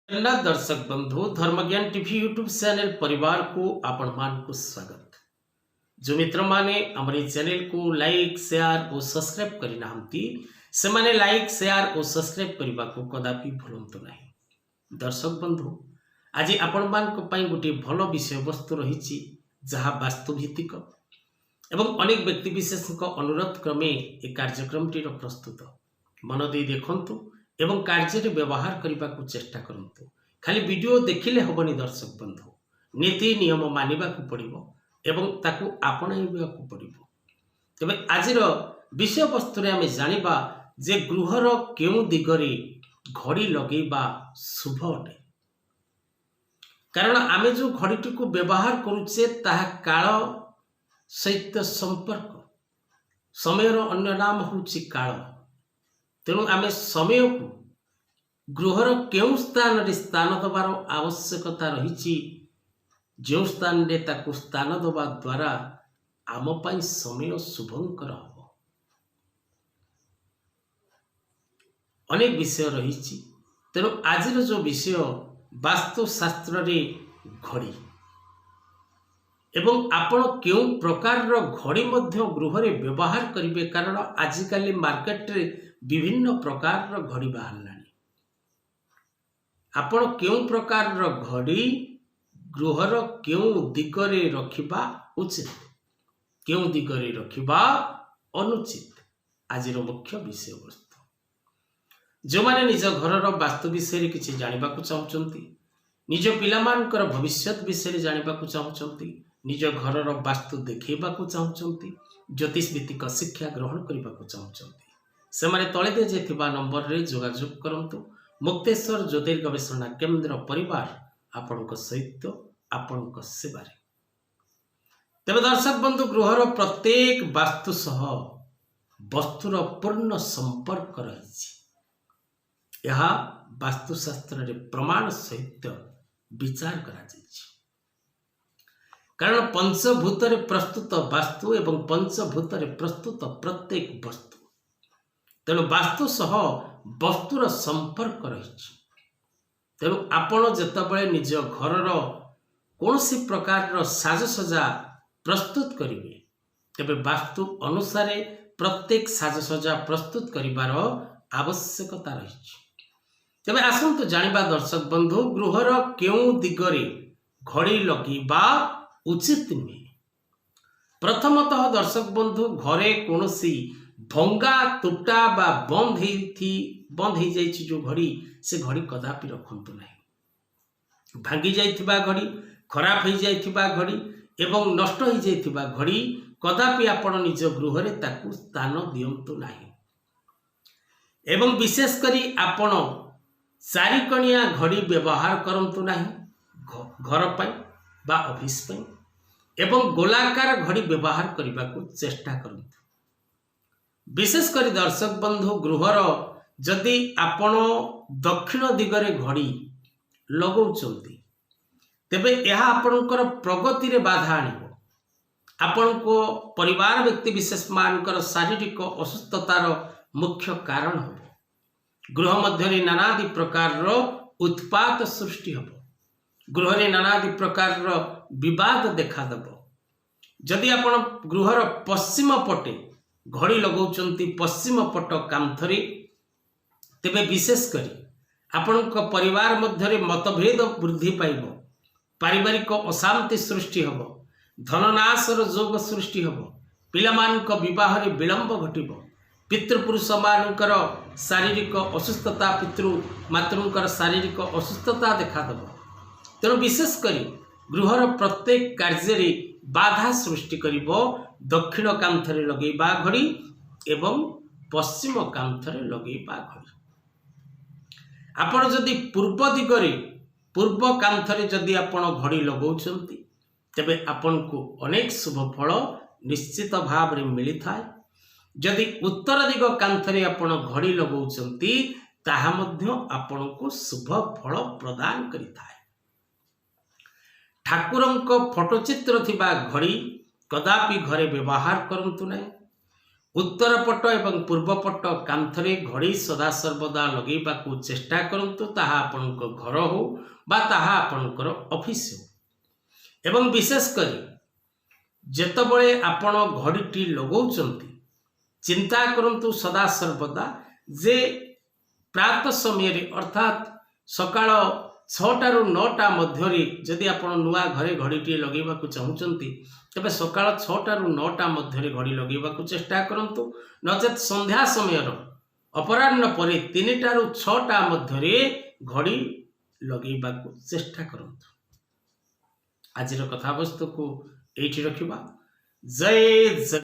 जगन्नाथ दर्शक बंधु धर्मज्ञान TV YouTube channel परिवार को आपण मान को स्वागत। जो मित्र माने हमारे चैनल को लाइक शेयर और सब्सक्राइब करि नाहंती से माने लाइक शेयर और सब्सक्राइब करबा को कदापि भूलंतु नहीं। दर्शक बंधु आज आपण मान को पई गुटी भलो विषय वस्तु रहिछि जहा वास्तुभित्तिक एवं अनेक व्यक्ति विशेष अनुरोध क्रमे ए कार्यक्रम टी प्रस्तुत मन दे देखंतु एवं कार्य व्यवहार करने को चेष्टा करंतु। खाली वीडियो देखिले हबनी दर्शक बंधु नीति नियम मानिबा को पड़िबो एवं ताकू आपणाइबा को पड़िबो। तबे आजिर विषय वस्तु रे आमे जानिबा जे गृहर केउ दिगरे घड़ी लगेबा शुभ अटे। कारण आमे जो घड़ीटी को व्यवहार करूचे ताहा काल सहित संपर्क समयर अन्य नाम होउची काल। तेणु आमे समय को गृहर केउ स्थान रे स्थान दबार आवश्यकता रही। जो स्थान रे ताकू स्थान दबा द्वारा आम पाई समय शुभंकर हम। अनेक विषय रही। तेणु आज जो विषय वास्तुशास्त्र रे घड़ी एवं आपण केउ प्रकार घड़ी मध्य गृह रे व्यवहार करिवे। कारण आजिकाली मार्केट रे विभिन्न प्रकार घड़ी बाहरलानी। आपण केउ प्रकार घड़ी गृहर केउ दिगरे रखिबा उचित केउ दिगरे रखिबा अनुचित आजिर मुख्य विषय वस्तु। जो माने निज घरर वास्तु विषय किछि जानिबा को चाहुचंती, निज पिलामानकर भविष्यत विषय जानिबा को चाहुचंती, निज घरर वास्तु देखैबा को चाहुचंती, ज्योतिष भित्तिक शिक्षा ग्रहण करबा को चाहुचंती से माने तले दे जेथिबा नंबर रे जोगाजोग करंतु। मुक्तेश्वर ज्योतिष गवेषणा केंद्र परिवार आपणक सहित आपणक सेवारे। तेबे दर्शक बंधु गृहर प्रत्येक वास्तु सह वस्तुर पूर्ण संपर्क रही। यह वास्तुशास्त्र रे प्रमाण सहित विचार करा जायछि। कारण पंचभूत रे प्रस्तुत वास्तु एवं पंचभूत रे प्रस्तुत प्रत्येक वस्तु। तेणु वास्तु सह वस्तुर संपर्क रही। तेणु आपण जेतबेले निज घरर कौनसी प्रकार साजसजा प्रस्तुत करिवे तेबे वास्तु अनुसार प्रत्येक साजसजा प्रस्तुत करिवार आवश्यकता रही। तेबे आसंतु जानिबा दर्शक बंधु गृहर केउ दिगरे घड़ी लगेबा उचित नुहे। प्रथमतः दर्शक बंधु घरे कौनसी भंगा तुटा बा बंद हो जाइछि जो घड़ी से घड़ी कदापि रखंतु नहीं। भांगी जाइथिबा घड़ी खराब हो जाइथिबा घड़ी एवं नष्ट हो जाइथिबा घड़ी कदापि आपण निज गृह रे ताकू स्थान दियंतु नहीं। एवं विशेष करी आपण चारिकणिया घड़ी व्यवहार करंतु नहीं घर पाई बा ऑफिस पाई एवं गोलाकार घड़ी व्यवहार करने को चेष्टा करंतु। विशेष करी दर्शक बंधु गृहर जदि आपण दक्षिण दिगरे घड़ी लगौचंती तेबे यह आपणकर प्रगति रे बाधा आनिबो। आपणको परिवार व्यक्ति विशेष मानकर शारीरिक असुस्थतार मुख्य कारण हबो। गृह मध्य नानादि प्रकार उत्पात सृष्टि हबो। गृह रे नानादि प्रकार विवाद देखा देबो। जदि आपण गृहर पश्चिम पटे घड़ी लगौचंती पश्चिम पट कांथरे तेबे विशेष करी आपणक परिवार मध्य मतभेद वृद्धि पाइब। पारिवारिक अशांति सृष्टि हब। धननाशर जोग सृष्टि हब। पिलामानक विवाह रे विलंब घटिब। पितृपुरुष मानकर शारीरिक असुस्थता पितृ मातृंकर शारीरिक असुस्थता देखा देब। तेणु विशेष करी गृहर प्रत्येक कार्य रे बाधा सृष्टि करिबो। दक्षिण कांथरे लगेबा घड़ी एवं पश्चिम कांथरे लगेबा घड़ी। आपण जदि पूर्व दिगरे पूर्व कांथरे जदि आपण घड़ी लगौचंती तेबे आपण को अनेक शुभ फल निश्चित भाव रे मिली थाए। जदि उत्तर दिग कांथरे आपण घड़ी लगौचंती ताहा मध्य आपण को शुभ फल प्रदान करि थाए। ठाकुरंक फोटोचित्र थिबा घड़ी कदापि घरे व्यवहार करंतु नहीं। उत्तर पट एवं पूर्व पट कांथरे घड़ी सदा सर्वदा लगेबाकू चेष्टा करंतु ताहा आपणको घर हो बा ताहा आपणकर ऑफिस हो एवं विशेष करी जेतबळे आपण घड़ीटी लगौचंती चिंता करंतु सदा सर्वदा जे प्रात समय अर्थात सकाळ 6टा रु 9टा मध्य जदि आप नुआ घरे घड़ीटी लगेवा चाहूँगी तेज सकाळ 6टा रु 9टा मध्य घड़ी लगेवा चेष्टा करंतु नचेत संध्या समय अपराह्न पर 3टा रु 6टा मध्य घड़ी लगेवा चेष्टा करंतु। आजिर कथावस्तु को एठी रखिबा। जय जगन्नाथ।